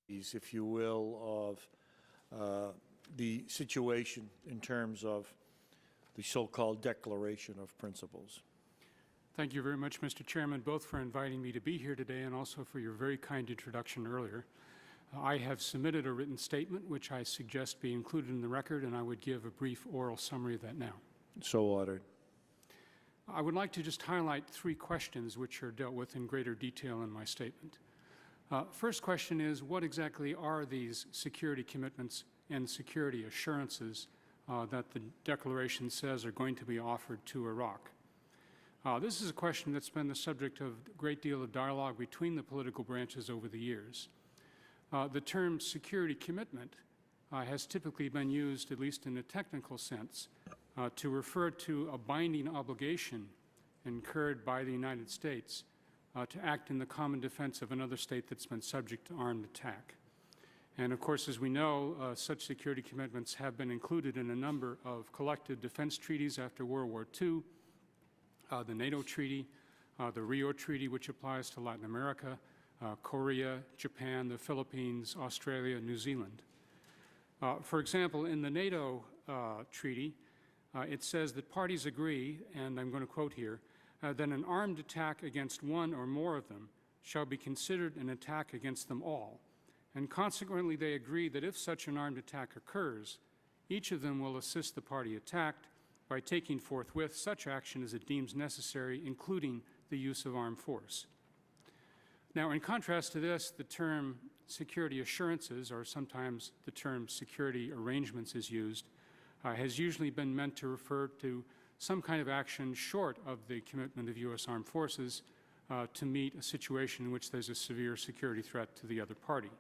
if you will, of the situation in terms of the so-called Declaration of Principles. Thank you very much, Mr. Chairman, both for inviting me to be here today and also for your very kind introduction earlier. I have submitted a written statement which I suggest be included in the record, and I would give a brief oral summary of that now. So ordered. I would like to just highlight three questions which are dealt with in greater detail in my statement. First question is, what exactly are these security commitments and security assurances that the Declaration says are going to be offered to Iraq? This is a question that's been the subject of a great deal of dialogue between the political branches over the years. The term security commitment has typically been used, at least in a technical sense, to refer to a binding obligation incurred by the United States to act in the common defense of another state that's been subject to armed attack. And of course, as we know, such security commitments have been included in a number of collective defense treaties after World War II, the NATO Treaty, the Rio Treaty, which applies to Latin America, Korea, Japan, the Philippines, Australia, New Zealand. For example, in the NATO Treaty, it says that parties agree, and I'm going to quote here, that an armed attack against one or more of them shall be considered an attack against them all, and consequently they agree that if such an armed attack occurs, each of them will assist the party attacked by taking forthwith such action as it deems necessary, including the use of armed force. Now, in contrast to this, the term security assurances, or sometimes the term security arrangements is used, has usually been meant to refer to some kind of action short of the commitment of U.S. armed forces to meet a situation in which there's a severe security threat to the other party.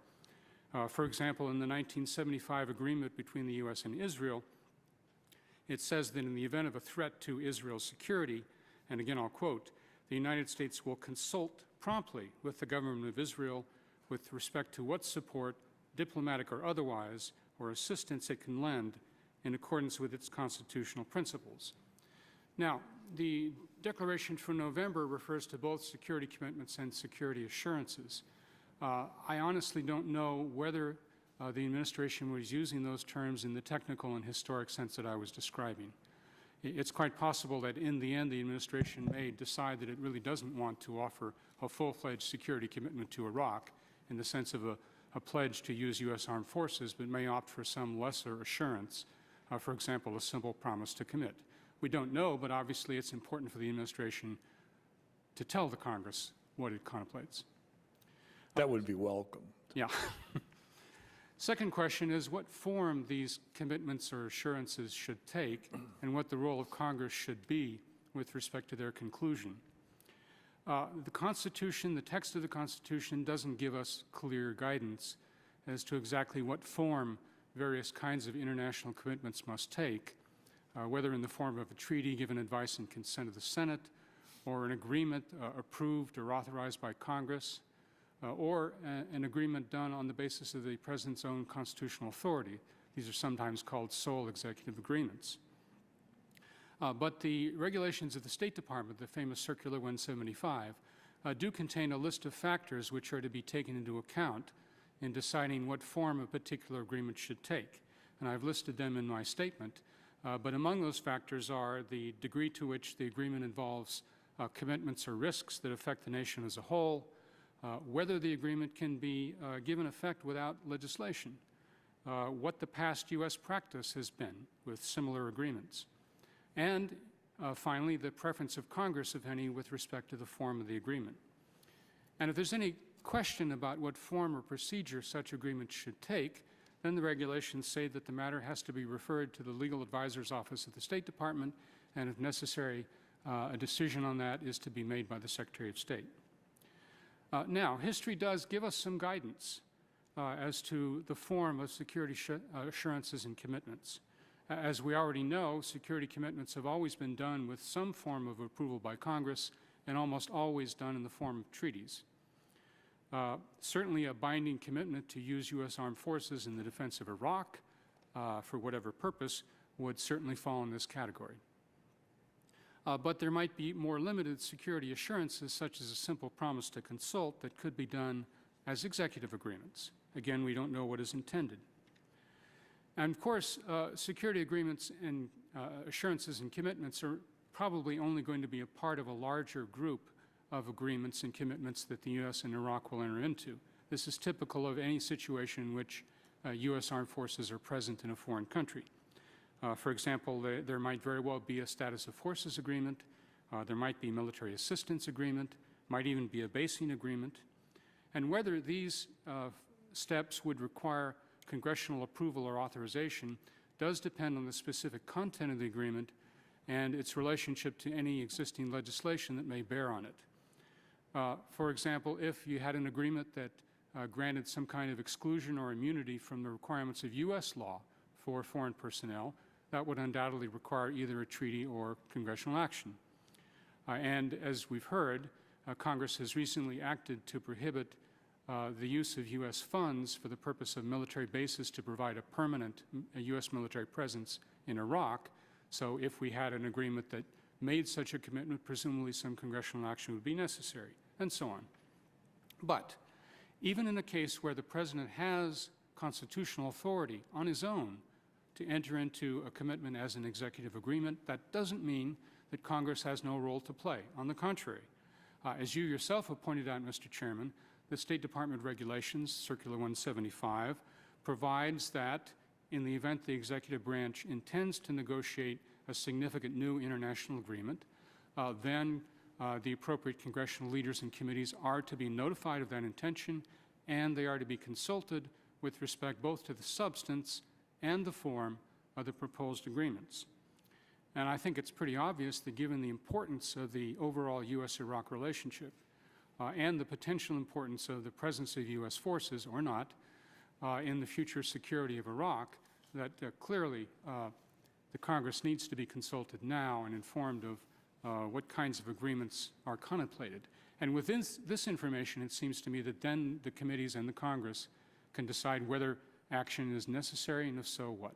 For example, in the 1975 agreement between the U.S. and Israel, it says that in the event of a threat to Israel's security, and again I'll quote, the United States will consult promptly with the government of Israel with respect to what support, diplomatic or otherwise, or assistance it can lend in accordance with its constitutional principles. Now, the Declaration from November refers to both security commitments and security assurances. I honestly don't know whether the administration was using those terms in the technical and historic sense that I was describing. It's quite possible that in the end the administration may decide that it really doesn't want to offer a full-fledged security commitment to Iraq in the sense of a pledge to use U.S. armed forces, but may opt for some lesser assurance, for example, a simple promise to commit. We don't know, but obviously it's important for the administration to tell the Congress what it contemplates. That would be welcome. Yeah. Second question is what form these commitments or assurances should take and what the role of Congress should be with respect to their conclusion. The Constitution, the text of the Constitution doesn't give us clear guidance as to exactly what form various kinds of international commitments must take, whether in the form of a treaty given advice and consent of the Senate, or an agreement approved or authorized by Congress, or an agreement done on the basis of the President's own constitutional authority. These are sometimes called sole executive agreements. But the regulations of the State Department, the famous Circular 175, do contain a list of factors which are to be taken into account in deciding what form a particular agreement should take. And I've listed them in my statement. But among those factors are the degree to which the agreement involves commitments or risks that affect the nation as a whole, whether the agreement can be given effect without legislation, what the past U.S. practice has been with similar agreements, and finally, the preference of Congress, if any, with respect to the form of the agreement. And if there's any question about what form or procedure such agreements should take, then the regulations say that the matter has to be referred to the Legal Advisor's Office of the State Department, and if necessary, a decision on that is to be made by the Secretary of State. Now, history does give us some guidance as to the form of security assurances and commitments. As we already know, security commitments have always been done with some form of approval by Congress and almost always done in the form of treaties. Certainly a binding commitment to use U.S. armed forces in the defense of Iraq for whatever purpose would certainly fall in this category. But there might be more limited security assurances, such as a simple promise to consult, that could be done as executive agreements. Again, we don't know what is intended. And of course, security agreements and assurances and commitments are probably only going to be a part of a larger group of agreements and commitments that the U.S. and Iraq will enter into. This is typical of any situation in which U.S. armed forces are present in a foreign country. For example, there might very well be a status of forces agreement, there might be military assistance agreement, might even be a basing agreement. And whether these steps would require congressional approval or authorization does depend on the specific content of the agreement and its relationship to any existing legislation that may bear on it. For example, if you had an agreement that granted some kind of exclusion or immunity from the requirements of U.S. law for foreign personnel, that would undoubtedly require either a treaty or congressional action. And as we've heard, Congress has recently acted to prohibit the use of U.S. funds for the purpose of military bases to provide a permanent U.S. military presence in Iraq. So if we had an agreement that made such a commitment, presumably some congressional action would be necessary, and so on. But even in a case where the President has constitutional authority on his own to enter into a commitment as an executive agreement, that doesn't mean that Congress has no role to play. On the contrary, as you yourself have pointed out, Mr. Chairman, the State Department regulations, Circular 175, provides that in the event the executive branch intends to negotiate a significant new international agreement, then the appropriate congressional leaders and committees are to be notified of that intention, and they are to be consulted with respect both to the substance and the form of the proposed agreements. And I think it's pretty obvious that given the importance of the overall U.S.-Iraq relationship and the potential importance of the presence of U.S. forces, or not, in the future security of Iraq, that clearly the Congress needs to be consulted now and informed of what kinds of agreements are contemplated. And within this information, it seems to me that then the committees and the Congress can decide whether action is necessary, and if so, what.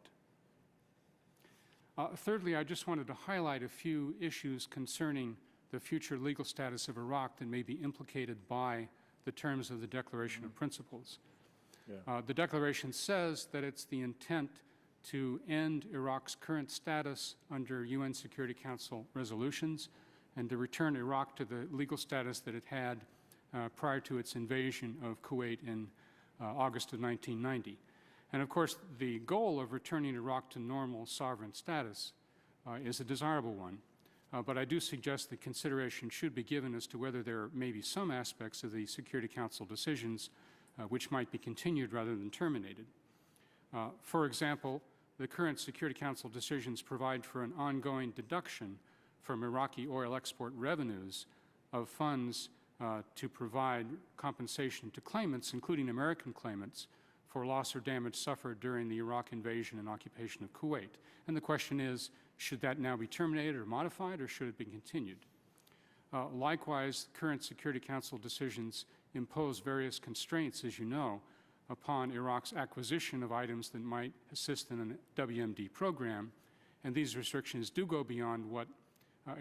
Thirdly, I just wanted to highlight a few issues concerning the future legal status of Iraq that may be implicated by the terms of the Declaration of Principles. Yeah. The Declaration says that it's the intent to end Iraq's current status under UN Security Council resolutions and to return Iraq to the legal status that it had prior to its invasion of Kuwait in August of 1990. And of course, the goal of returning Iraq to normal sovereign status is a desirable one. But I do suggest that consideration should be given as to whether there may be some aspects of the Security Council decisions which might be continued rather than terminated. For example, the current Security Council decisions provide for an ongoing deduction from Iraqi oil export revenues of funds to provide compensation to claimants, including American claimants, for loss or damage suffered during the Iraq invasion and occupation of Kuwait. And the question is, should that now be terminated or modified, or should it be continued? Likewise, current Security Council decisions impose various constraints, as you know, upon Iraq's acquisition of items that might assist in a WMD program, and these restrictions do go beyond what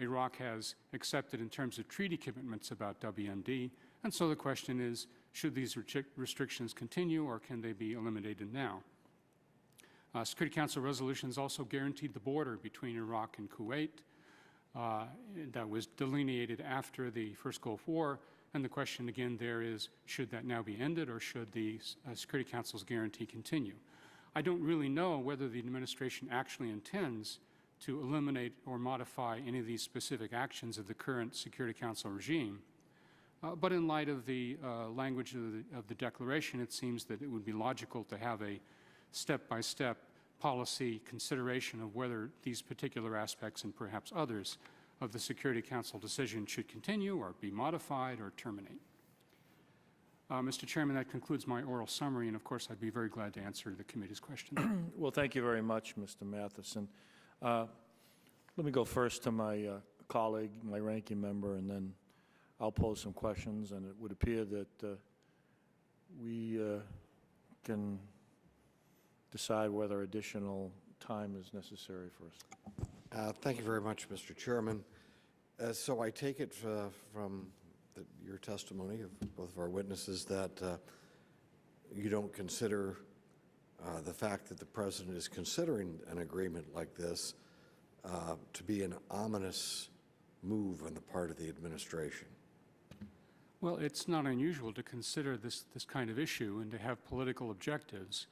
Iraq has accepted in terms of treaty commitments about WMD, and so the question is, should these restrictions continue or can they be eliminated now? Security Council resolutions also guaranteed the border between Iraq and Kuwait that was delineated after the first Gulf War, and the question again there is, should that now be ended or should the Security Council's guarantee continue? I don't really know whether the administration actually intends to eliminate or modify any of these specific actions of the current Security Council regime. But in light of the language of the Declaration, it seems that it would be logical to have a step-by-step policy consideration of whether these particular aspects and perhaps others of the Security Council decision should continue or be modified or terminate. Mr. Chairman, that concludes my oral summary, and of course I'd be very glad to answer the committee's questions. Well, thank you very much, Mr. Matheson. Let me go first to my colleague, my ranking member, and then I'll pose some questions, and it would appear that we can decide whether additional time is necessary for us. Thank you very much, Mr. Chairman. So I take it from your testimony of both of our witnesses that you don't consider the fact that the President is considering an agreement like this to be an ominous move on the part of the administration. Well, it's not unusual to consider this kind of issue and to have political objectives.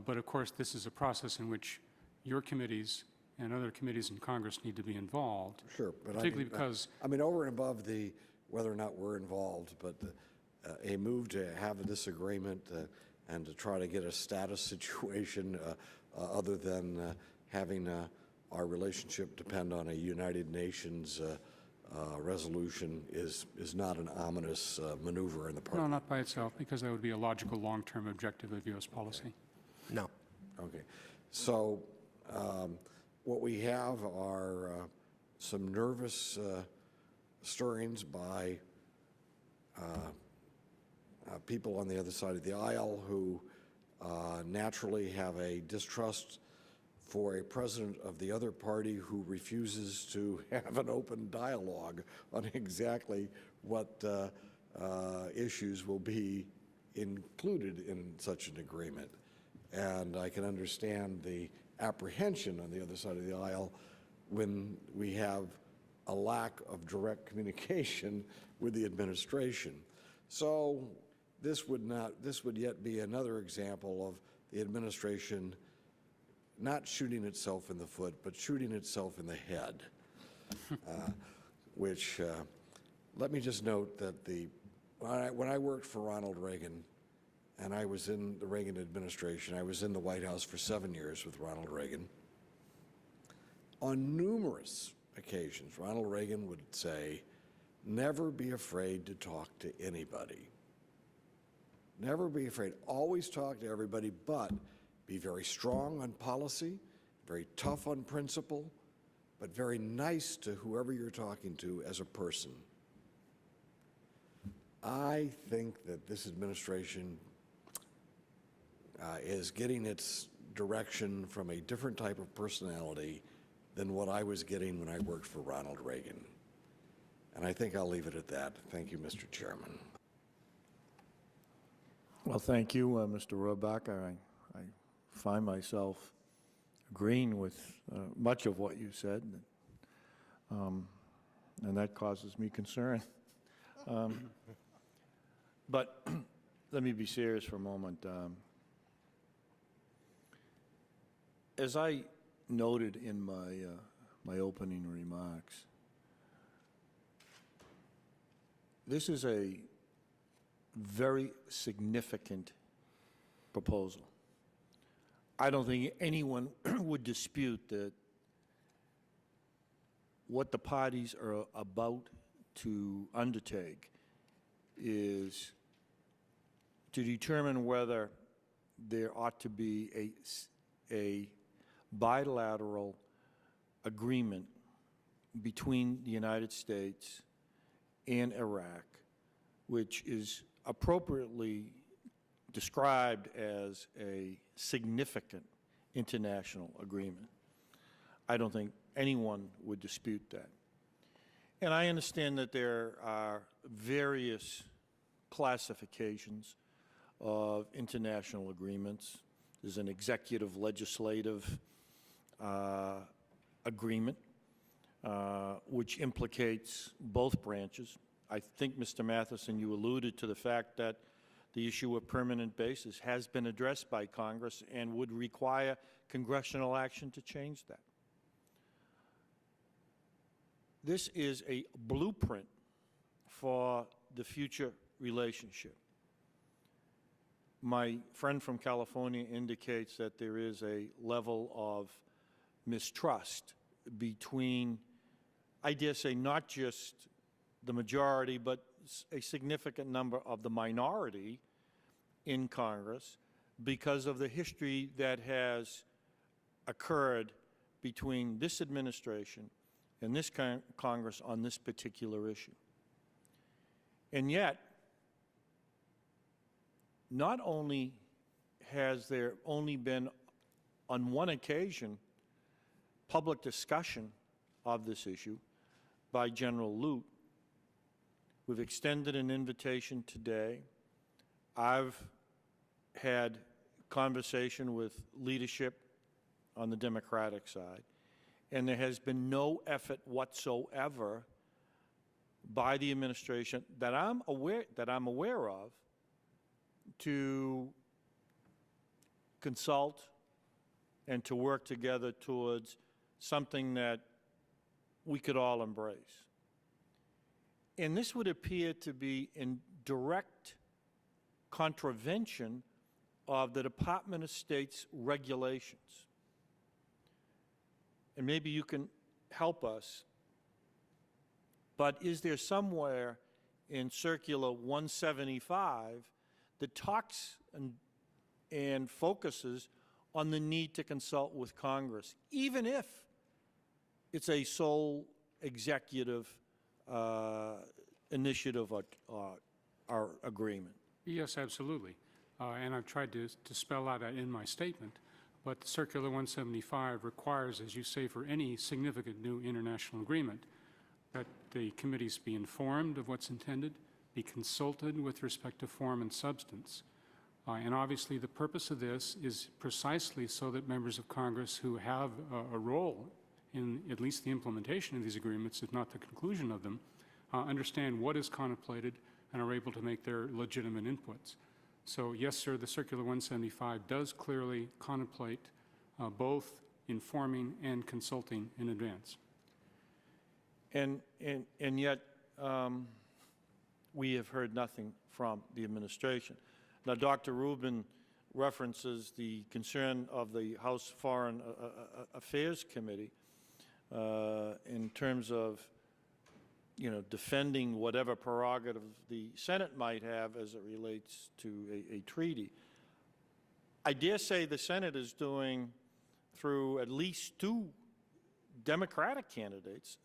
But of course, this is a process in which your committees and other committees in Congress need to be involved. Sure, but particularly because I mean, over and above the whether or not we're involved, but a move to have a disagreement and to try to get a status situation other than having our relationship depend on a United Nations resolution is not an ominous maneuver in the party. no, not by itself, because that would be a logical long-term objective of U.S. policy. No. Okay, so what we have are some nervous stirrings by people on the other side of the aisle who naturally have a distrust for a president of the other party who refuses to have an open dialogue on exactly what issues will be included in such an agreement. And I can understand the apprehension on the other side of the aisle when we have a lack of direct communication with the administration. So this would yet be another example of the administration not shooting itself in the foot, but shooting itself in the head, which, let me just note that when I worked for Ronald Reagan, and I was in the Reagan administration, I was in the White House for 7 years with Ronald Reagan. On numerous occasions, Ronald Reagan would say, never be afraid to talk to anybody. Never be afraid. Always talk to everybody, but be very strong on policy, very tough on principle, but very nice to whoever you're talking to as a person. I think that this administration is getting its direction from a different type of personality than what I was getting when I worked for Ronald Reagan. And I think I'll leave it at that. Thank you, Mr. Chairman. Well, thank you, Mr. Rohrabacher. I find myself agreeing with much of what you said, and that causes me concern. But let me be serious for a moment. As I noted in my opening remarks, this is a very significant proposal. I don't think anyone would dispute that what the parties are about to undertake is to determine whether there ought to be a bilateral agreement between the United States and Iraq, which is appropriately described as a significant international agreement. I don't think anyone would dispute that. And I understand that there are various classifications of international agreements. There's an executive legislative agreement, which implicates both branches. I think, Mr. Matheson, you alluded to the fact that the issue of permanent bases has been addressed by Congress and would require congressional action to change that. This is a blueprint for the future relationship. My friend from California indicates that there is a level of mistrust between, I dare say, not just the majority, but a significant number of the minority in Congress because of the history that has occurred between this administration and this Congress on this particular issue. And yet, not only has there only been, on one occasion, public discussion of this issue by General Lute, We've extended an invitation today. I've had conversation with leadership on the Democratic side, and there has been no effort whatsoever by the administration that I'm aware of to consult and to work together towards something that we could all embrace. And this would appear to be in direct contravention of the Department of State's regulations. And maybe you can help us, but is there somewhere in Circular 175 that talks and focuses on the need to consult with Congress, even if it's a sole executive initiative or agreement? Yes, absolutely. And I've tried to spell out in my statement, but Circular 175 requires, as you say, for any significant new international agreement, that the committees be informed of what's intended, be consulted with respect to form and substance. And obviously the purpose of this is precisely so that members of Congress who have a role in at least the implementation of these agreements, if not the conclusion of them, understand what is contemplated and are able to make their legitimate inputs. So yes, sir, the Circular 175 does clearly contemplate both informing and consulting in advance. And yet we have heard nothing from the administration. Now, Dr. Rubin references the concern of the House Foreign Affairs Committee in terms of, defending whatever prerogative the Senate might have as it relates to a treaty. I dare say the Senate is doing, through at least two Democratic candidates,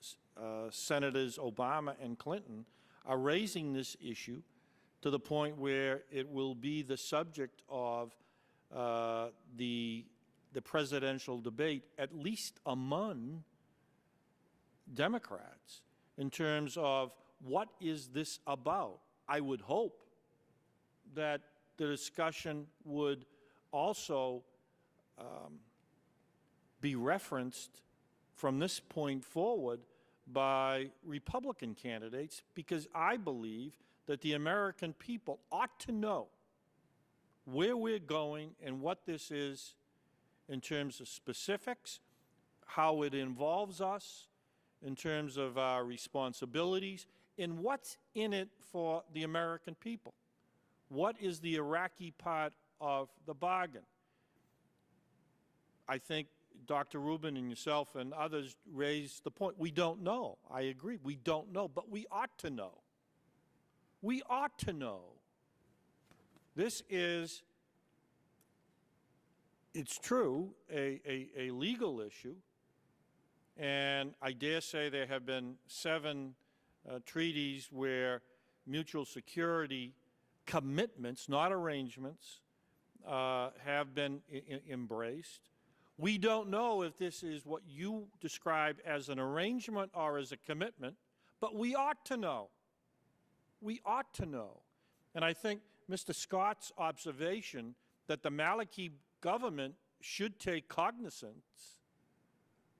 Senators Obama and Clinton, are raising this issue to the point where it will be the subject of the presidential debate, at least among Democrats, in terms of what is this about. I would hope that the discussion would also be referenced from this point forward by Republican candidates, because I believe that the American people ought to know where we're going and what this is in terms of specifics, how it involves us in terms of our responsibilities, and what's in it for the American people. What is the Iraqi part of the bargain? I think Dr. Rubin and yourself and others raised the point. We don't know. I agree. We don't know, but we ought to know. We ought to know. This is, it's true, a legal issue, and I dare say there have been 7 treaties where mutual security commitments, not arrangements, have been embraced. We don't know if this is what you describe as an arrangement or as a commitment, but we ought to know. We ought to know. And I think Mr. Scott's observation that the Maliki government should take cognizance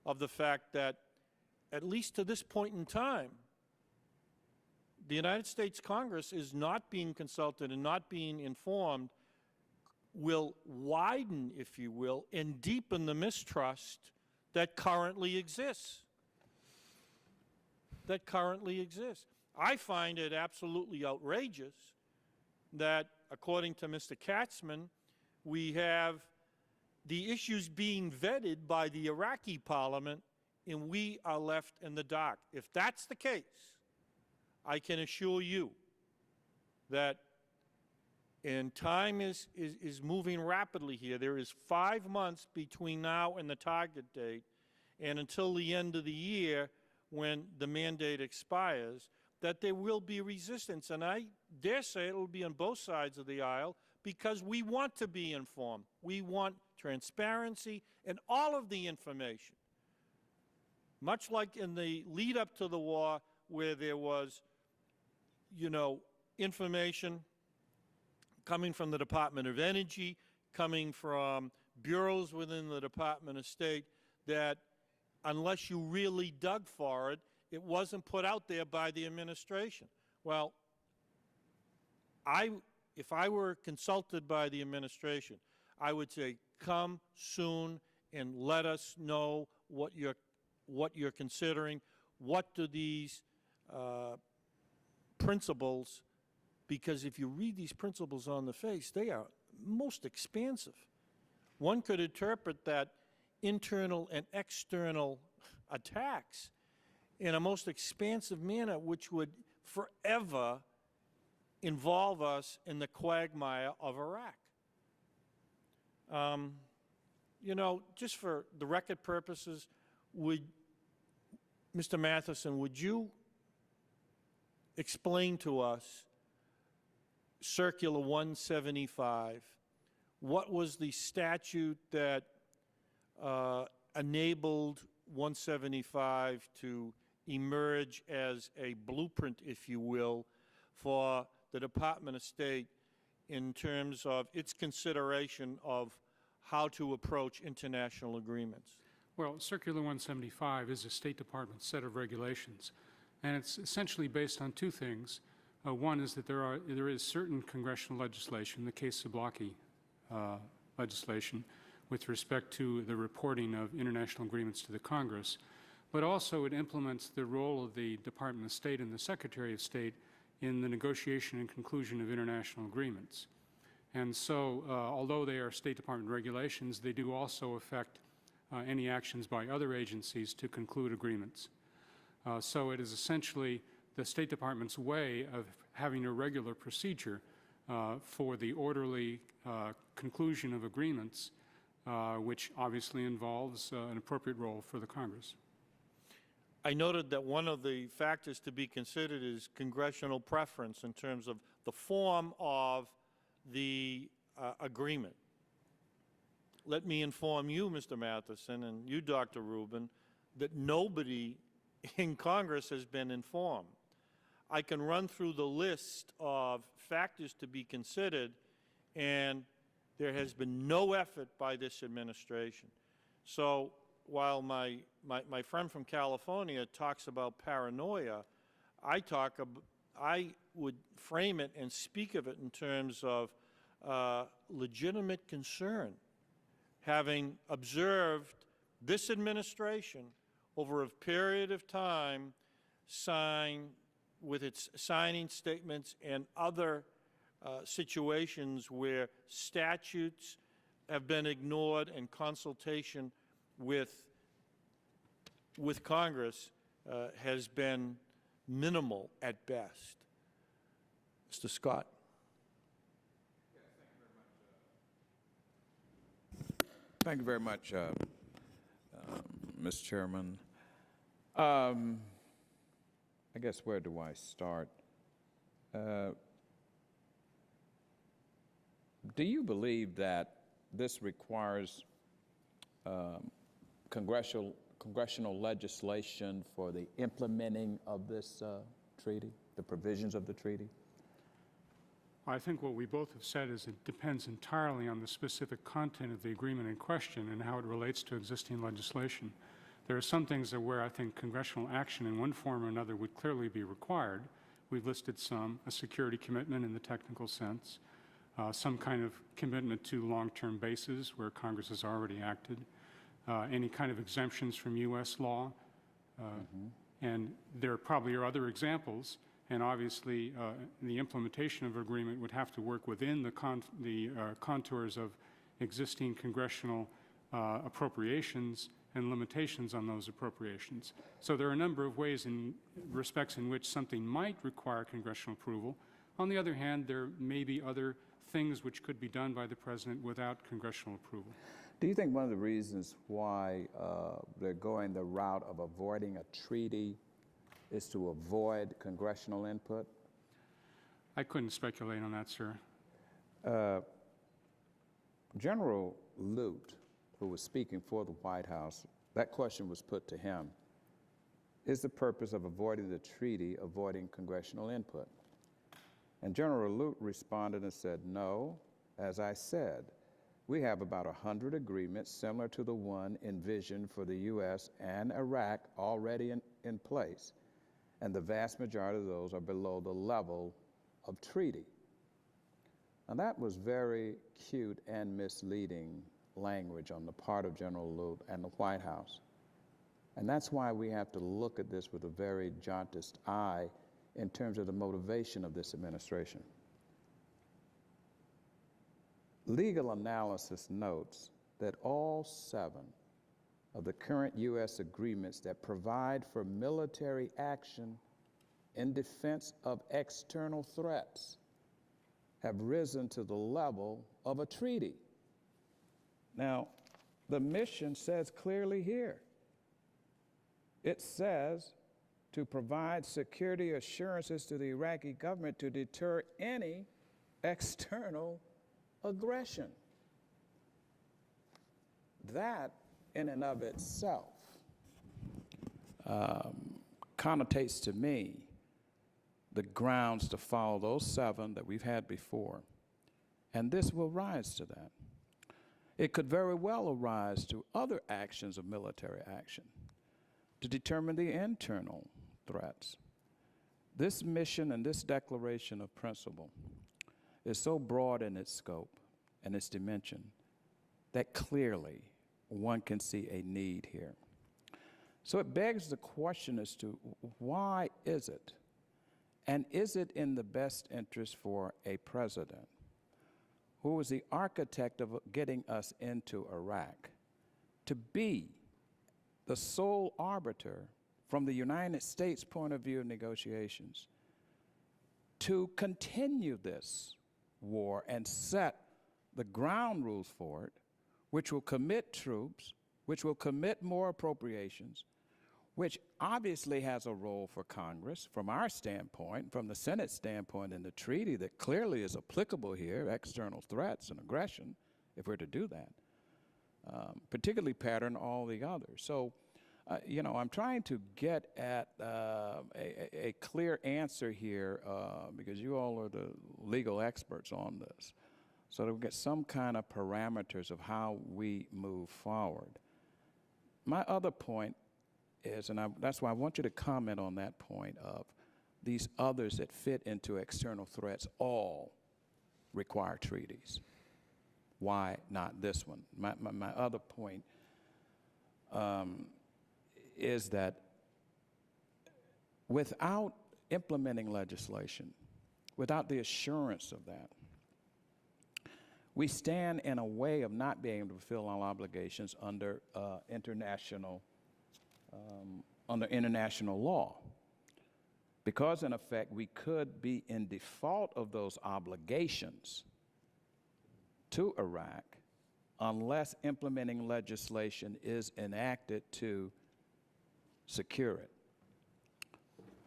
of the fact that, at least to this point in time, the United States Congress is not being consulted and not being informed will widen, if you will, and deepen the mistrust that currently exists. That currently exists. I find it absolutely outrageous that, according to Mr. Katzman, we have the issues being vetted by the Iraqi parliament and we are left in the dark. If that's the case, I can assure you that, and time is moving rapidly here. There is 5 months between now and the target date, and until the end of the year when the mandate expires, that there will be resistance. And I dare say it will be on both sides of the aisle, because we want to be informed. We want transparency and all of the information. Much like in the lead up to the war, where there was, you know, information coming from the Department of Energy, coming from bureaus within the Department of State, that unless you really dug for it, it wasn't put out there by the administration. Well, if I were consulted by the administration, I would say, come soon and let us know what you're considering. What do these principles, because if you read these principles on the face, they are most expansive. One could interpret that internal and external attacks in a most expansive manner, which would forever involve us in the quagmire of Iraq. You know, just for the record purposes, Mr. Matheson, would you explain to us Circular 175? What was the statute that enabled 175 to emerge as a blueprint, if you will, for the Department of State in terms of its consideration of how to approach international agreements? Well, Circular 175 is a State Department set of regulations, and it's essentially based on two things. One is that there is certain congressional legislation, the case Sublaki legislation, with respect to the reporting of international agreements to the Congress, but also it implements the role of the Department of State and the Secretary of State in the negotiation and conclusion of international agreements. And so, although they are State Department regulations, they do also affect any actions by other agencies to conclude agreements. So it is essentially the State Department's way of having a regular procedure for the orderly conclusion of agreements, which obviously involves an appropriate role for the Congress. I noted that one of the factors to be considered is congressional preference in terms of the form of the agreement. Let me inform you, Mr. Matheson, and you, Dr. Rubin, that nobody in Congress has been informed. I can run through the list of factors to be considered, and there has been no effort by this administration. So while my friend from California talks about paranoia, I would frame it and speak of it in terms of legitimate concern, having observed this administration over a period of time sign with its signing statements and other situations where statutes have been ignored and consultation with Congress has been minimal at best. Mr. Scott. Thank you very much, Mr. Chairman. I guess where do I start? Do you believe that this requires congressional legislation for the implementing of this treaty, the provisions of the treaty? I think what we both have said is it depends entirely on the specific content of the agreement in question and how it relates to existing legislation. There are some things where I think congressional action in one form or another would clearly be required. We've listed some: a security commitment in the technical sense, some kind of commitment to long-term bases where Congress has already acted, any kind of exemptions from U.S. law, and there probably are other examples. And obviously, the implementation of an agreement would have to work within the contours of existing congressional appropriations and limitations on those appropriations. So there are a number of ways and respects in which something might require congressional approval. On the other hand, there may be other things which could be done by the President without congressional approval. Do you think one of the reasons why they're going the route of avoiding a treaty is to avoid congressional input? I couldn't speculate on that, sir. General Lute, who was speaking for the White House, that question was put to him: is the purpose of avoiding the treaty avoiding congressional input? And General Lute responded and said, no, as I said, we have about 100 agreements similar to the one envisioned for the U.S. and Iraq already in place, and the vast majority of those are below the level of treaty. Now that was very cute and misleading language on the part of General Lute and the White House. And that's why we have to look at this with a very jaundiced eye in terms of the motivation of this administration. Legal analysis notes that all 7 of the current U.S. agreements that provide for military action in defense of external threats have risen to the level of a treaty. Now, the mission says clearly here, it says to provide security assurances to the Iraqi government to deter any external aggression. That, in and of itself, connotates to me the grounds to follow those 7 that we've had before, and this will rise to that. It could very well arise to other actions of military action to determine the internal threats. This mission and this declaration of principle is so broad in its scope and its dimension that clearly one can see a need here. So it begs the question as to why is it, and is it in the best interest for a president who was the architect of getting us into Iraq to be the sole arbiter from the United States point of view of negotiations to continue this war and set the ground rules for it, which will commit troops, which will commit more appropriations, which obviously has a role for Congress from our standpoint, from the Senate standpoint in the treaty that clearly is applicable here, external threats and aggression, if we're to do that, particularly pattern all the others. So, you know, I'm trying to get at a clear answer here because you all are the legal experts on this, so that we get some kind of parameters of how we move forward. My other point is, and that's why I want you to comment on that point of these others that fit into external threats all require treaties. Why not this one? My other point is that without implementing legislation, without the assurance of that, we stand in a way of not being able to fulfill our obligations under international law. Because in effect, we could be in default of those obligations to Iraq unless implementing legislation is enacted to secure it.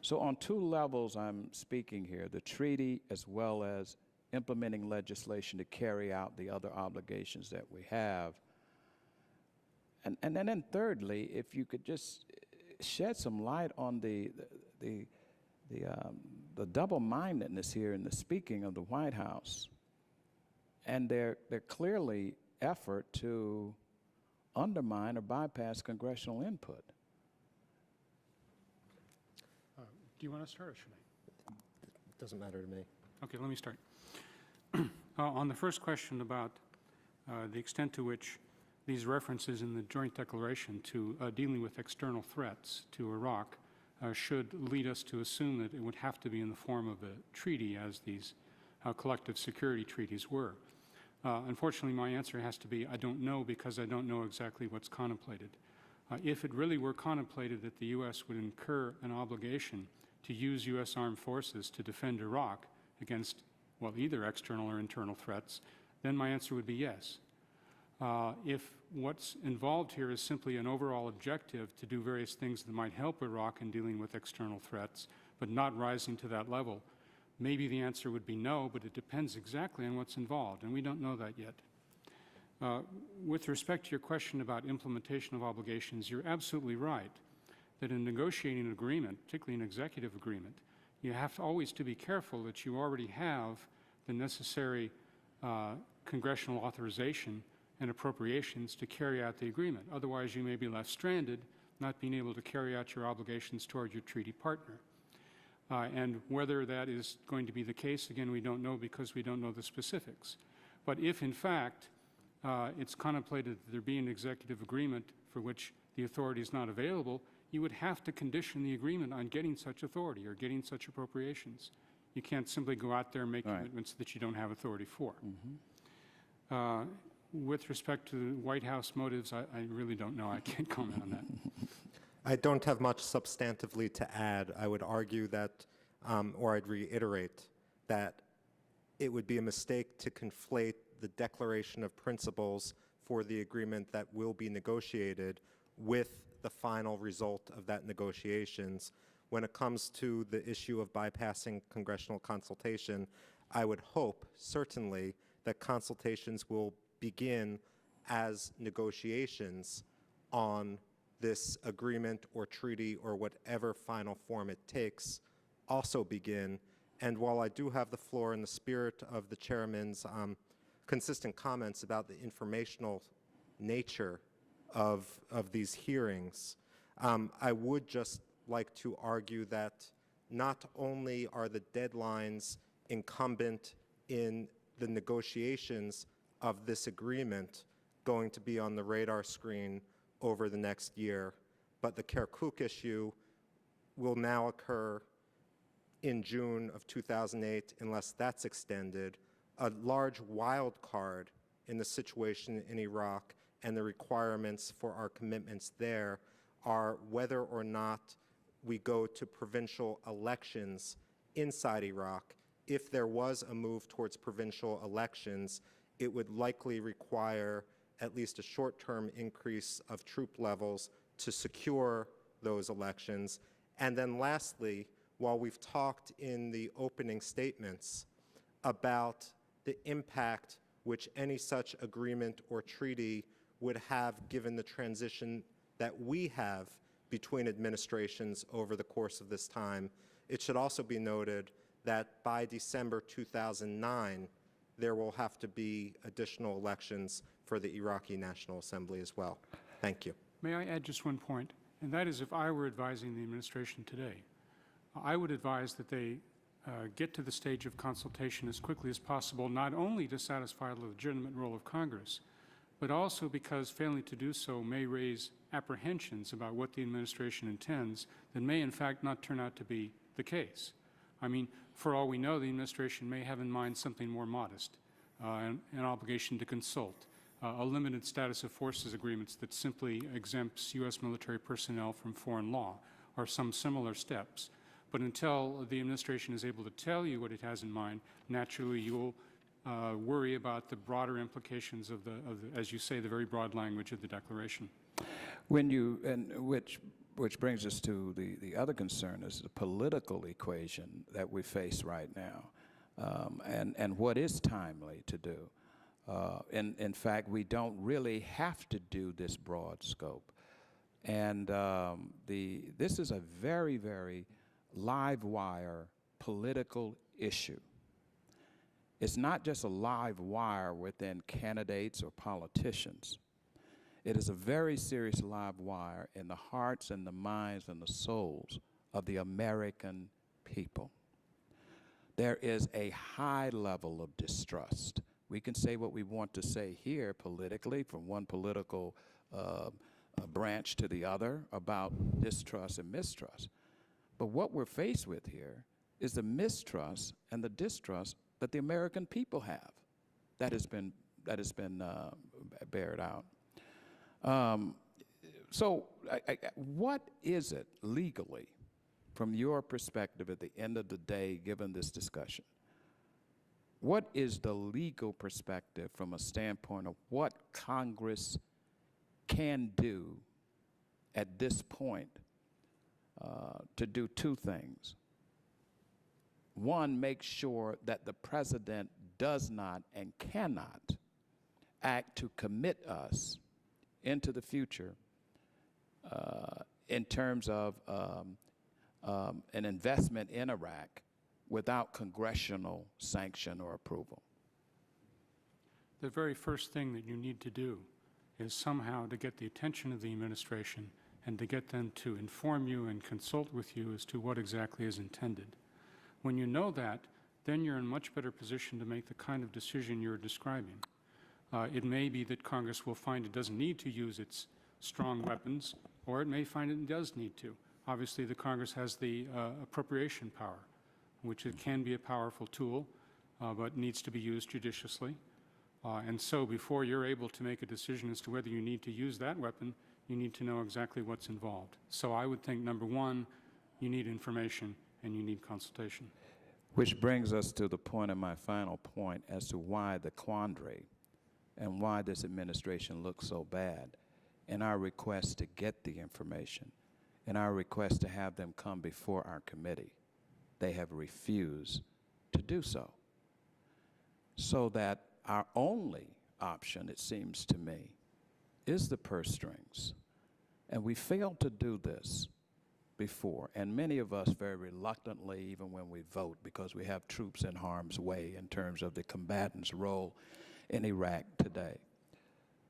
So on 2 levels I'm speaking here, the treaty as well as implementing legislation to carry out the other obligations that we have. And then thirdly, if you could just shed some light on the double-mindedness here in the speaking of the White House and their clearly effort to undermine or bypass congressional input. Do you want to start or should I? It doesn't matter to me. Okay, let me start. On the first question about the extent to which these references in the joint declaration to dealing with external threats to Iraq should lead us to assume that it would have to be in the form of a treaty, as these collective security treaties were. Unfortunately, my answer has to be I don't know, because I don't know exactly what's contemplated. If it really were contemplated that the U.S. would incur an obligation to use U.S. armed forces to defend Iraq against, well, either external or internal threats, then my answer would be yes. If what's involved here is simply an overall objective to do various things that might help Iraq in dealing with external threats, but not rising to that level, maybe the answer would be no, but it depends exactly on what's involved, and we don't know that yet. With respect to your question about implementation of obligations, you're absolutely right that in negotiating an agreement, particularly an executive agreement, you have to always to be careful that you already have the necessary congressional authorization and appropriations to carry out the agreement. Otherwise, you may be left stranded, not being able to carry out your obligations toward your treaty partner. And whether that is going to be the case, again, we don't know because we don't know the specifics. But if, in fact, it's contemplated that there be an executive agreement for which the authority is not available, you would have to condition the agreement on getting such authority or getting such appropriations. You can't simply go out there and make commitments that you don't have authority for. With respect to the White House motives, I really don't know. I can't comment on that. I don't have much substantively to add. I would argue that, or I'd reiterate, that it would be a mistake to conflate the declaration of principles for the agreement that will be negotiated with the final result of that negotiations. When it comes to the issue of bypassing congressional consultation, I would hope, certainly, that consultations will begin as negotiations on this agreement or treaty or whatever final form it takes also begin. And while I do have the floor in the spirit of the chairman's consistent comments about the informational nature of these hearings, I would just like to argue that not only are the deadlines incumbent in the negotiations of this agreement going to be on the radar screen over the next year, but the Kirkuk issue will now occur in June of 2008 unless that's extended. A large wild card in the situation in Iraq and the requirements for our commitments there are whether or not we go to provincial elections inside Iraq. If there was a move towards provincial elections, it would likely require at least a short-term increase of troop levels to secure those elections. And then lastly, while we've talked in the opening statements about the impact which any such agreement or treaty would have given the transition that we have between administrations over the course of this time, it should also be noted that by December 2009, there will have to be additional elections for the Iraqi National Assembly as well. Thank you. May I add just one point? And that is, if I were advising the administration today, I would advise that they get to the stage of consultation as quickly as possible, not only to satisfy the legitimate role of Congress, but also because failing to do so may raise apprehensions about what the administration intends that may in fact not turn out to be the case. I mean, for all we know, the administration may have in mind something more modest, an obligation to consult, a limited status of forces agreements that simply exempts U.S. military personnel from foreign law, or some similar steps. But until the administration is able to tell you what it has in mind, naturally you'll worry about the broader implications of the, as you say, the very broad language of the declaration. When you, and which brings us to the other concern is the political equation that we face right now, and what is timely to do. In fact, we don't really have to do this broad scope. And this is a very, very live wire political issue. It's not just a live wire within candidates or politicians. It is a very serious live wire in the hearts and the minds and the souls of the American people. There is a high level of distrust. We can say what we want to say here politically from one political branch to the other about distrust and mistrust. But what we're faced with here is the mistrust and the distrust that the American people have that has been bared out. So what is it legally, from your perspective at the end of the day, given this discussion? What is the legal perspective from a standpoint of what Congress can do at this point to do two things? One, make sure that the president does not and cannot act to commit us into the future in terms of an investment in Iraq without congressional sanction or approval? The very first thing that you need to do is somehow to get the attention of the administration and to get them to inform you and consult with you as to what exactly is intended. When you know that, then you're in a much better position to make the kind of decision you're describing. It may be that Congress will find it doesn't need to use its strong weapons, or it may find it does need to. Obviously, the Congress has the appropriation power, which it can be a powerful tool, but needs to be used judiciously. And so before you're able to make a decision as to whether you need to use that weapon, you need to know exactly what's involved. So I would think, number one, you need information and you need consultation. Which brings us to the point of my final point as to why the quandary and why this administration looks so bad in our request to get the information, in our request to have them come before our committee. They have refused to do so. So that our only option, it seems to me, is the purse strings. And we failed to do this before, and many of us very reluctantly, even when we vote, because we have troops in harm's way in terms of the combatants' role in Iraq today.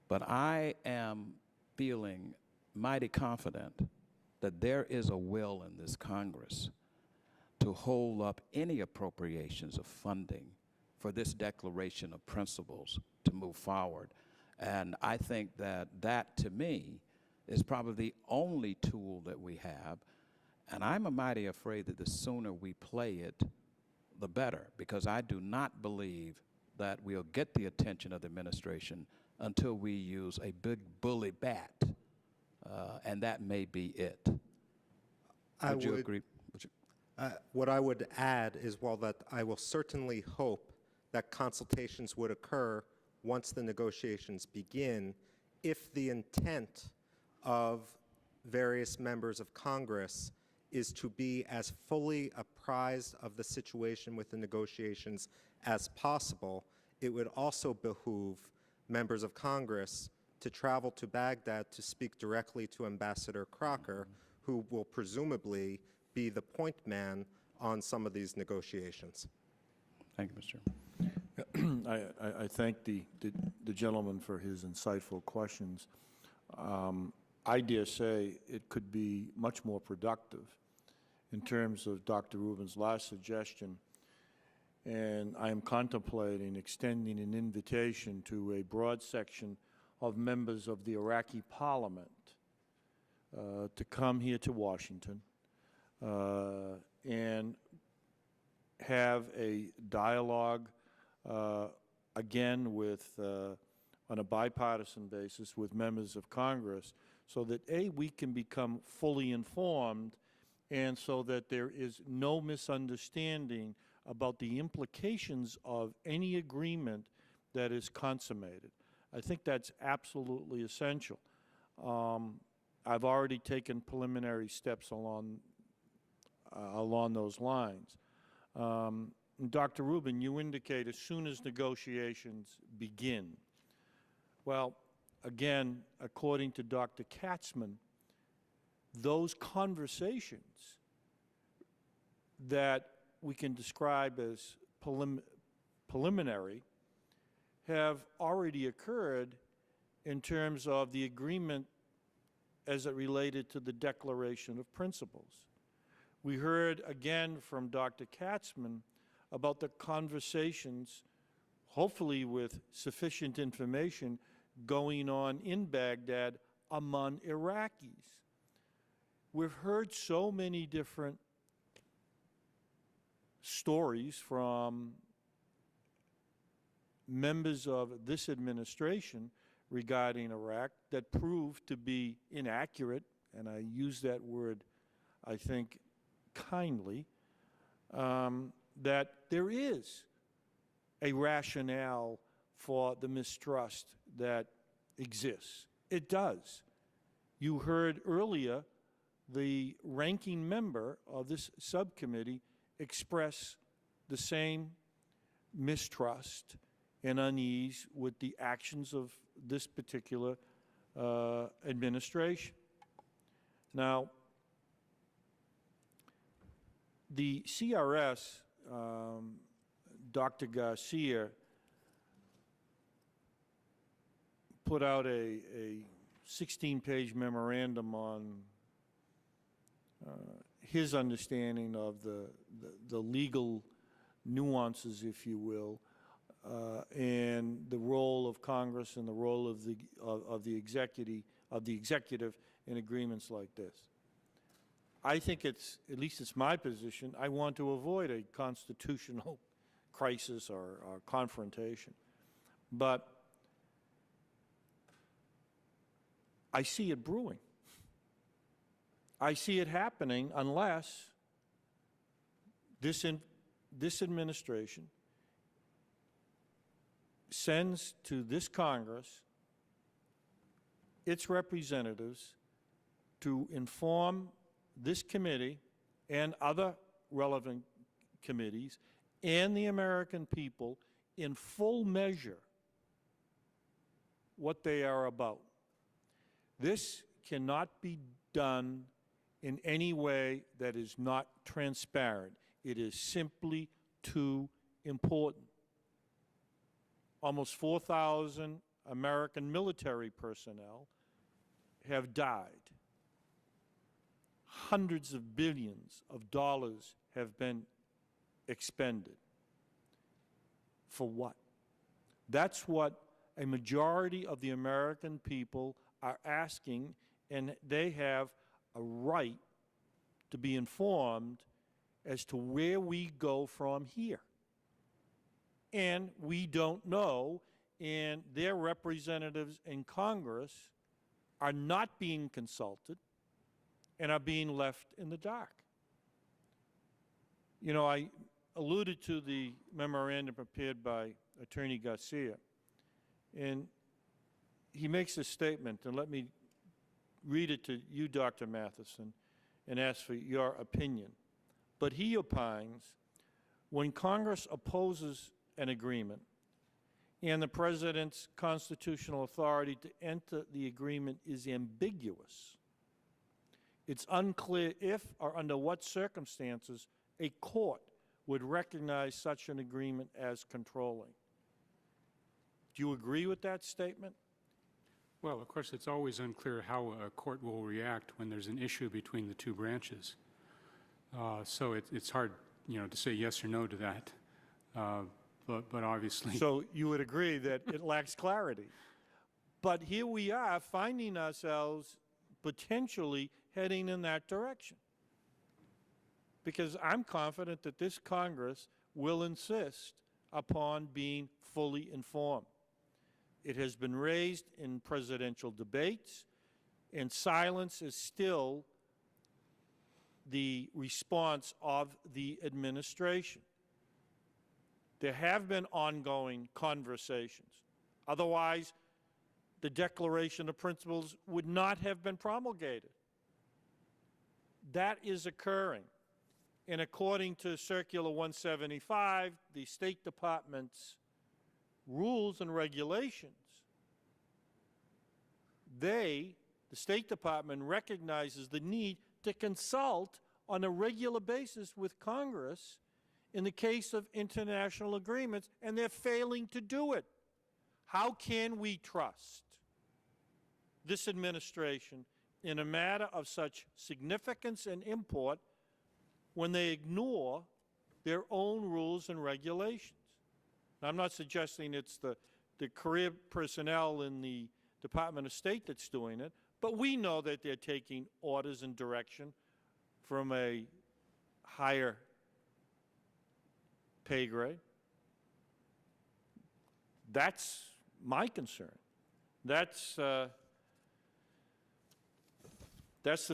But I am feeling mighty confident that there is a will in this Congress to hold up any appropriations of funding for this declaration of principles to move forward. And I think that that, to me, is probably the only tool that we have. And I'm mighty afraid that the sooner we play it, the better, because I do not believe that we'll get the attention of the administration until we use a big bully bat, and that may be it. Would you agree? What I would add is, while that I will certainly hope that consultations would occur once the negotiations begin, if the intent of various members of Congress is to be as fully apprised of the situation with the negotiations as possible, it would also behoove members of Congress to travel to Baghdad to speak directly to Ambassador Crocker, who will presumably be the point man on some of these negotiations. Thank you, Mr. Chairman. I thank the gentleman for his insightful questions. I dare say it could be much more productive in terms of Dr. Rubin's last suggestion, and I am contemplating extending an invitation to a broad section of members of the Iraqi parliament to come here to Washington and have a dialogue again with on a bipartisan basis with members of Congress, so that A, we can become fully informed, and so that there is no misunderstanding about the implications of any agreement that is consummated. I think that's absolutely essential. I've already taken preliminary steps along those lines. Dr. Rubin, you indicate as soon as negotiations begin. Well, again, according to Dr. Katzman, those conversations that we can describe as preliminary have already occurred in terms of the agreement as it related to the Declaration of Principles. We heard again from Dr. Katzman about the conversations, hopefully with sufficient information, going on in Baghdad among Iraqis. We've heard so many different stories from members of this administration regarding Iraq that proved to be inaccurate, and I use that word, I think, kindly, that there is a rationale for the mistrust that exists. It does. You heard earlier the ranking member of this subcommittee express the same mistrust and unease with the actions of this particular administration. Now, The CRS, Dr. Garcia, put out a 16-page memorandum on his understanding of the legal nuances, if you will, and the role of Congress and the role of the executive in agreements like this. I think it's, at least it's my position, I want to avoid a constitutional crisis or confrontation. But I see it brewing. I see it happening unless this administration sends to this Congress its representatives to inform this committee and other relevant committees and the American people in full measure what they are about. This cannot be done in any way that is not transparent. It is simply too important. Almost 4,000 American military personnel have died. Hundreds of billions of dollars have been expended. For what? That's what a majority of the American people are asking, and they have a right to be informed as to where we go from here. And we don't know, and their representatives in Congress are not being consulted and are being left in the dark. You know, I alluded to the memorandum prepared by Attorney Garcia, and he makes a statement, and let me read it to you, Dr. Matheson, and ask for your opinion. But he opines, when Congress opposes an agreement and the President's constitutional authority to enter the agreement is ambiguous, it's unclear if or under what circumstances a court would recognize such an agreement as controlling. Do you agree with that statement? Well, of course, it's always unclear how a court will react when there's an issue between the two branches. So it's hard, to say yes or no to that. But obviously. So you would agree that it lacks clarity. But here we are finding ourselves potentially heading in that direction. Because I'm confident that this Congress will insist upon being fully informed. It has been raised in presidential debates, and silence is still the response of the administration. There have been ongoing conversations. Otherwise, the Declaration of Principles would not have been promulgated. That is occurring. And according to Circular 175, the State Department's rules and regulations, the State Department recognizes the need to consult on a regular basis with Congress in the case of international agreements, and they're failing to do it. How can we trust this administration in a matter of such significance and import when they ignore their own rules and regulations? Now, I'm not suggesting it's the career personnel in the Department of State that's doing it, but we know that they're taking orders and direction from a higher pay grade. That's my concern. That's the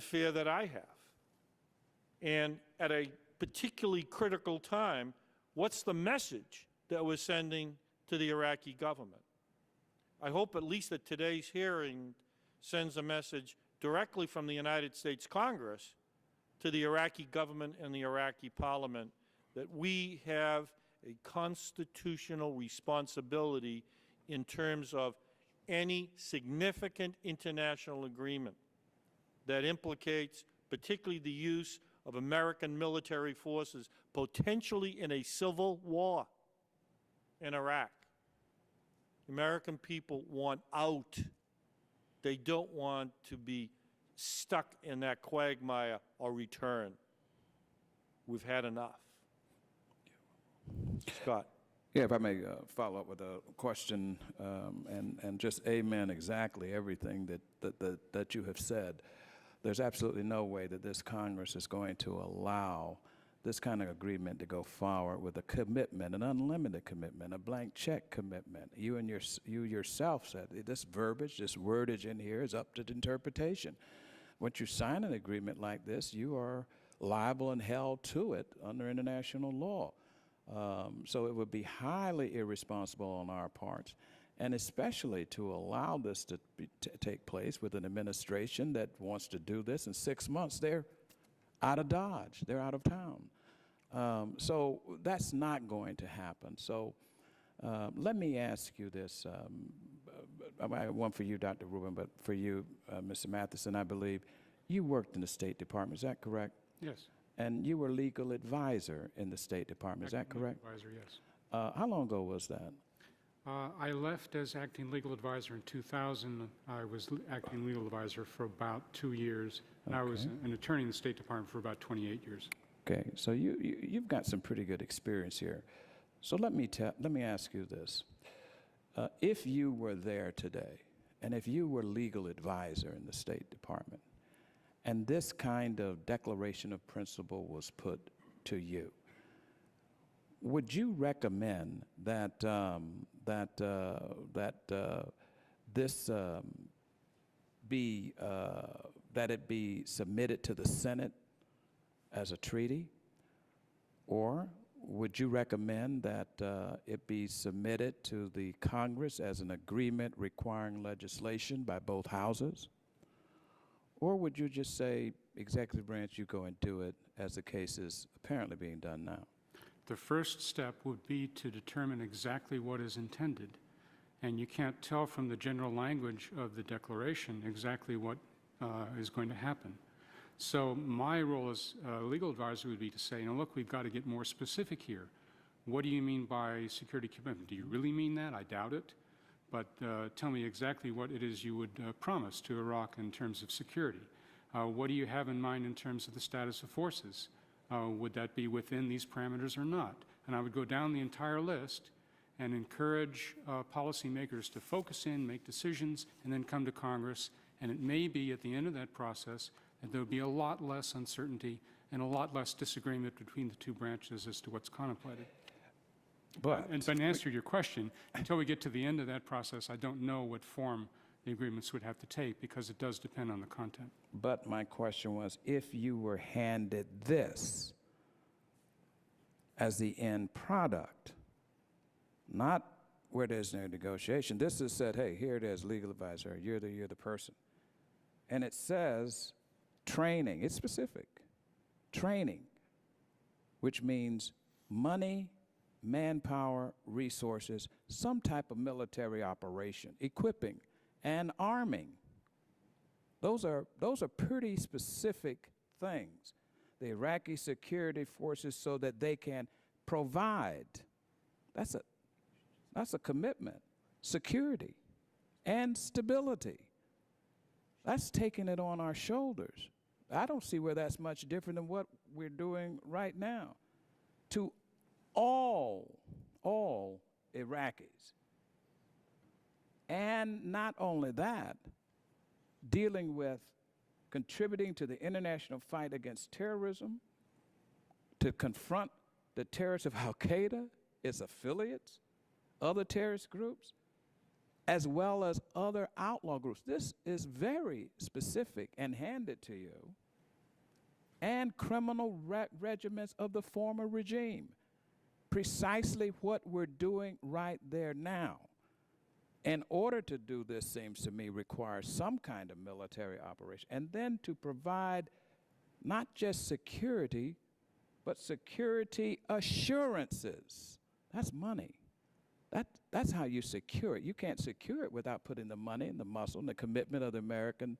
fear that I have. And at a particularly critical time, what's the message that we're sending to the Iraqi government? I hope at least that today's hearing sends a message directly from the United States Congress to the Iraqi government and the Iraqi parliament that we have a constitutional responsibility in terms of any significant international agreement that implicates particularly the use of American military forces potentially in a civil war in Iraq. The American people want out. They don't want to be stuck in that quagmire or return. We've had enough. Scott. Yeah, if I may follow up with a question and just amen exactly everything that you have said. There's absolutely no way that this Congress is going to allow this kind of agreement to go forward with a commitment, an unlimited commitment, a blank check commitment. You yourself said this verbiage, this wordage in here is up to interpretation. Once you sign an agreement like this, you are liable and held to it under international law. So it would be highly irresponsible on our parts, and especially to allow this to take place with an administration that wants to do this in 6 months. They're out of Dodge. They're out of town. So that's not going to happen. So let me ask you this. I have one for you, Dr. Rubin, but for you, Mr. Matheson, I believe you worked in the State Department. Is that correct? Yes. And you were legal advisor in the State Department. Is that correct? Advisor, yes. How long ago was that? I left as acting legal advisor in 2000. I was acting legal advisor for about 2 years. And I was an attorney in the State Department for about 28 years. Okay, so you've got some pretty good experience here. So let me ask you this. If you were there today, and if you were legal advisor in the State Department, and this kind of declaration of principle was put to you, would you recommend that it be submitted to the Senate as a treaty, or would you recommend that it be submitted to the Congress as an agreement requiring legislation by both houses? Or would you just say, executive branch, you go and do it, as the case is apparently being done now? The first step would be to determine exactly what is intended. And you can't tell from the general language of the declaration exactly what is going to happen. So my role as legal advisor would be to say, look, we've got to get more specific here. What do you mean by security commitment? Do you really mean that? I doubt it. But tell me exactly what it is you would promise to Iraq in terms of security. What do you have in mind in terms of the status of forces? Would that be within these parameters or not? And I would go down the entire list and encourage policymakers to focus in, make decisions, and then come to Congress. And it may be at the end of that process that there will be a lot less uncertainty and a lot less disagreement between the two branches as to what's contemplated. But in answer to your question, until we get to the end of that process, I don't know what form the agreements would have to take, because it does depend on the content. But my question was, if you were handed this as the end product, not where there's no negotiation, this is said, hey, here it is, legal advisor, you're the person. And it says training, it's specific, training, which means money, manpower, resources, some type of military operation, equipping and arming. Those are pretty specific things. The Iraqi security forces, so that they can provide. That's a commitment. Security and stability. That's taking it on our shoulders. I don't see where that's much different than what we're doing right now. To all Iraqis. And not only that, dealing with contributing to the international fight against terrorism, to confront the terrorists of Al-Qaeda, its affiliates, other terrorist groups, as well as other outlaw groups. This is very specific and handed to you. And criminal regiments of the former regime. Precisely what we're doing right there now. In order to do this, seems to me, requires some kind of military operation. And then to provide not just security, but security assurances. That's money. That's how you secure it. You can't secure it without putting the money and the muscle and the commitment of the American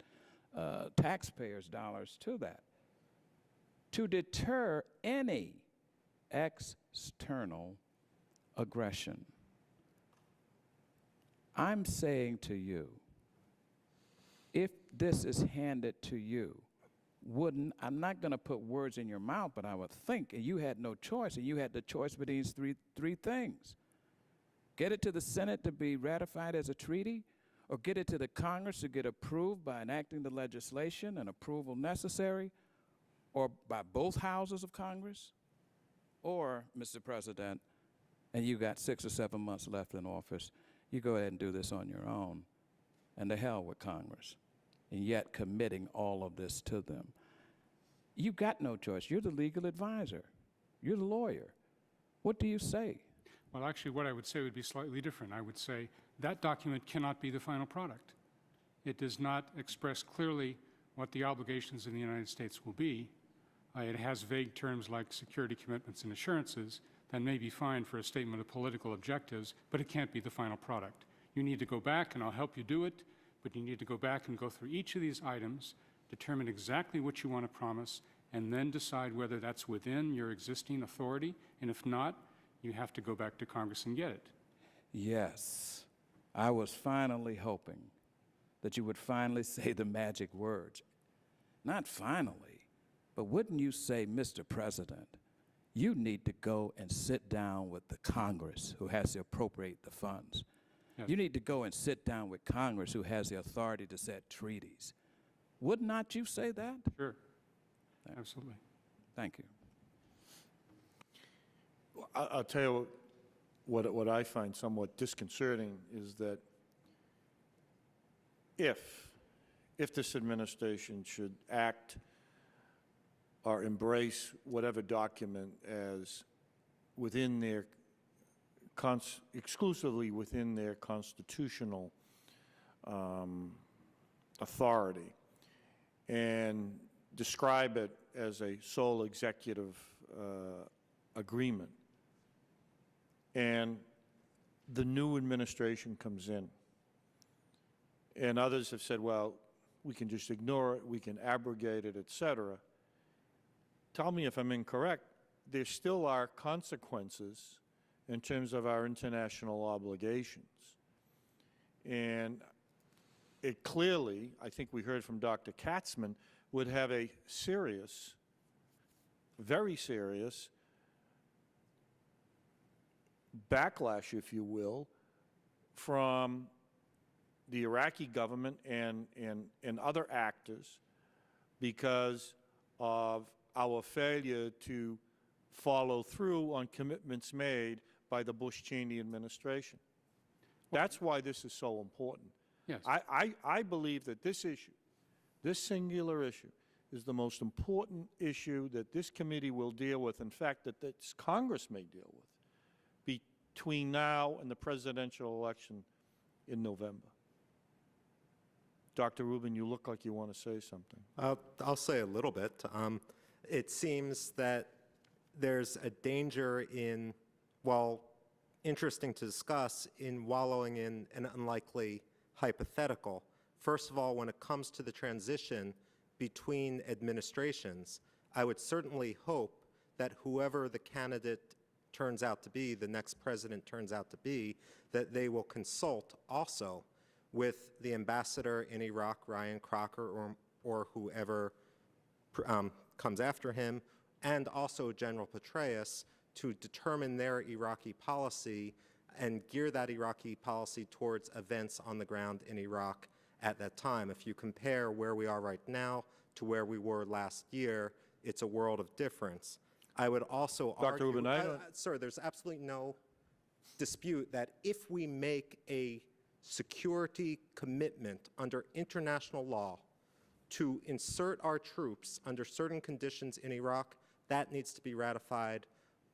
taxpayers' dollars to that. to deter any external aggression. I'm saying to you, if this is handed to you, I'm not going to put words in your mouth, but I would think, and you had no choice, and you had the choice between these three things. Get it to the Senate to be ratified as a treaty, or get it to the Congress to get approved by enacting the legislation and approval necessary, or by both houses of Congress, or, Mr. President, and you got 6 or 7 months left in office, you go ahead and do this on your own, and to hell with Congress, and yet committing all of this to them. You got no choice. You're the legal advisor. You're the lawyer. What do you say? Well, actually, what I would say would be slightly different. I would say that document cannot be the final product. It does not express clearly what the obligations in the United States will be. It has vague terms like security commitments and assurances that may be fine for a statement of political objectives, but it can't be the final product. You need to go back, and I'll help you do it, but you need to go back and go through each of these items, determine exactly what you want to promise, and then decide whether that's within your existing authority, and if not, you have to go back to Congress and get it. Yes, I was finally hoping that you would finally say the magic words. Not finally, but wouldn't you say, Mr. President, you need to go and sit down with the Congress who has to appropriate the funds. Yes. You need to go and sit down with Congress who has the authority to set treaties. Would not you say that? Sure. Absolutely. Thank you. I'll tell you what I find somewhat disconcerting is that if this administration should act or embrace whatever document as within their exclusively within their constitutional authority and describe it as a sole executive agreement, and the new administration comes in, and others have said, well, we can just ignore it, we can abrogate it, etc. Tell me if I'm incorrect, there still are consequences in terms of our international obligations. And it clearly, I think we heard from Dr. Katzman, would have a serious, very serious backlash, if you will, from the Iraqi government and other actors because of our failure to follow through on commitments made by the Bush-Cheney administration. That's why this is so important. Yes. I believe that this issue, this singular issue, is the most important issue that this committee will deal with, in fact, that this Congress may deal with, between now and the presidential election in November. Dr. Rubin, you look like you want to say something. I'll say a little bit. It seems that there's a danger in, while interesting to discuss, in wallowing in an unlikely hypothetical. First of all, when it comes to the transition between administrations, I would certainly hope that whoever the candidate turns out to be, the next president turns out to be, that they will consult also with the ambassador in Iraq, Ryan Crocker, or whoever comes after him, and also General Petraeus, to determine their Iraqi policy and gear that Iraqi policy towards events on the ground in Iraq at that time. If you compare where we are right now to where we were last year, it's a world of difference. I would also argue, Rubin, sir, there's absolutely no dispute that if we make a security commitment under international law to insert our troops under certain conditions in Iraq, that needs to be ratified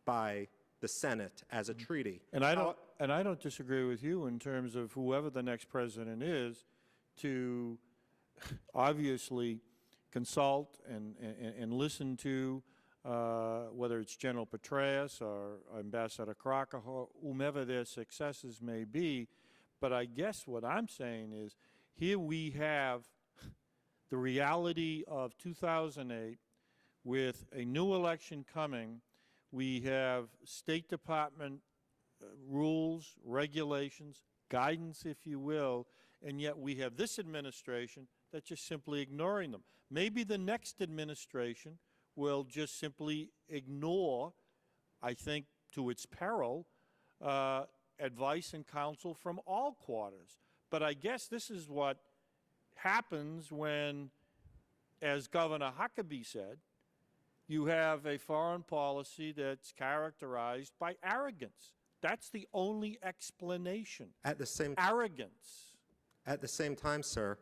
by the Senate as a treaty. And I don't disagree with you in terms of whoever the next president is, to obviously consult and listen to whether it's General Petraeus or Ambassador Crocker, or whomever their successors may be. But I guess what I'm saying is, here we have the reality of 2008, with a new election coming, we have State Department rules, regulations, guidance, if you will, and yet we have this administration that's just simply ignoring them. Maybe the next administration will just simply ignore, I think to its peril, advice and counsel from all quarters. But I guess this is what happens when, as Governor Huckabee said, you have a foreign policy that's characterized by arrogance. That's the only explanation. Arrogance. At the same time, sir,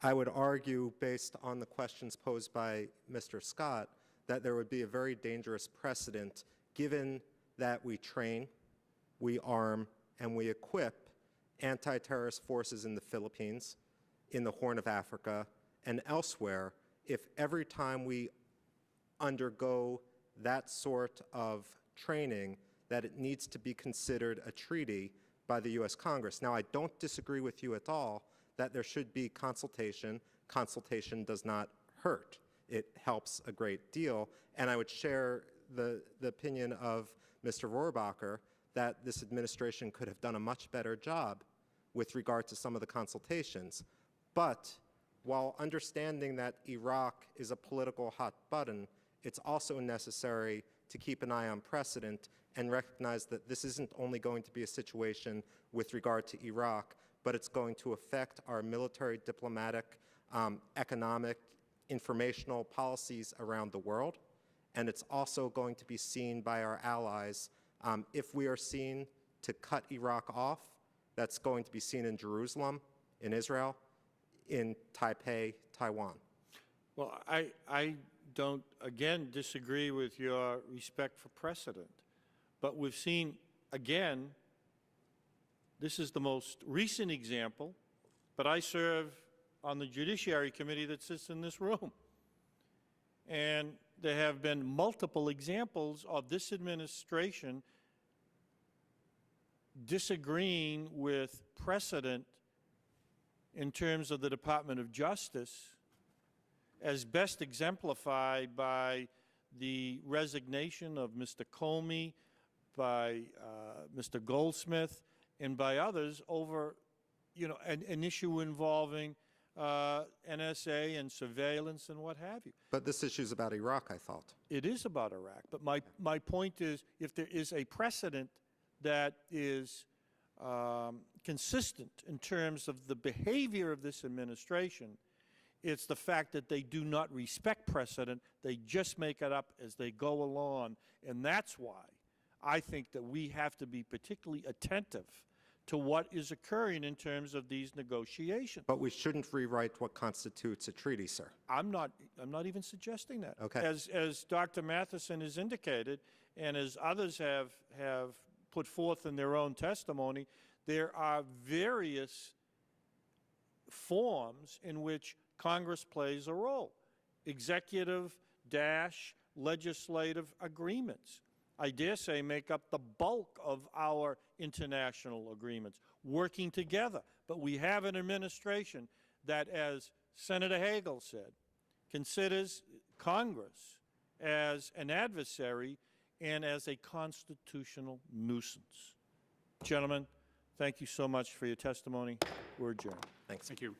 I would argue, based on the questions posed by Mr. Scott, that there would be a very dangerous precedent given that we train, we arm, and we equip anti-terrorist forces in the Philippines, in the Horn of Africa, and elsewhere, if every time we undergo that sort of training, that it needs to be considered a treaty by the U.S. Congress. Now, I don't disagree with you at all that there should be consultation. Consultation does not hurt. It helps a great deal. And I would share the opinion of Mr. Rohrabacher that this administration could have done a much better job with regard to some of the consultations. But while understanding that Iraq is a political hot button, it's also necessary to keep an eye on precedent and recognize that this isn't only going to be a situation with regard to Iraq, but it's going to affect our military, diplomatic, economic, informational policies around the world. And it's also going to be seen by our allies. If we are seen to cut Iraq off, that's going to be seen in Jerusalem, in Israel, in Taipei, Taiwan. Well, I don't, again, disagree with your respect for precedent. But we've seen, again, this is the most recent example, but I serve on the Judiciary Committee that sits in this room. And there have been multiple examples of this administration disagreeing with precedent in terms of the Department of Justice, as best exemplified by the resignation of Mr. Comey, by Mr. Goldsmith, and by others over, an issue involving NSA and surveillance and what have you. But this issue is about Iraq, I thought. It is about Iraq. But my point is, if there is a precedent that is consistent in terms of the behavior of this administration, it's the fact that they do not respect precedent. They just make it up as they go along. And that's why I think that we have to be particularly attentive to what is occurring in terms of these negotiations. But we shouldn't rewrite what constitutes a treaty, sir. I'm not even suggesting that. Okay. As Dr. Matheson has indicated, and as others have put forth in their own testimony, there are various forms in which Congress plays a role. Executive-legislative agreements, I dare say, make up the bulk of our international agreements, working together. But we have an administration that, as Senator Hagel said, considers Congress as an adversary and as a constitutional nuisance. Gentlemen, thank you so much for your testimony. We're adjourned. Thanks. Thank you.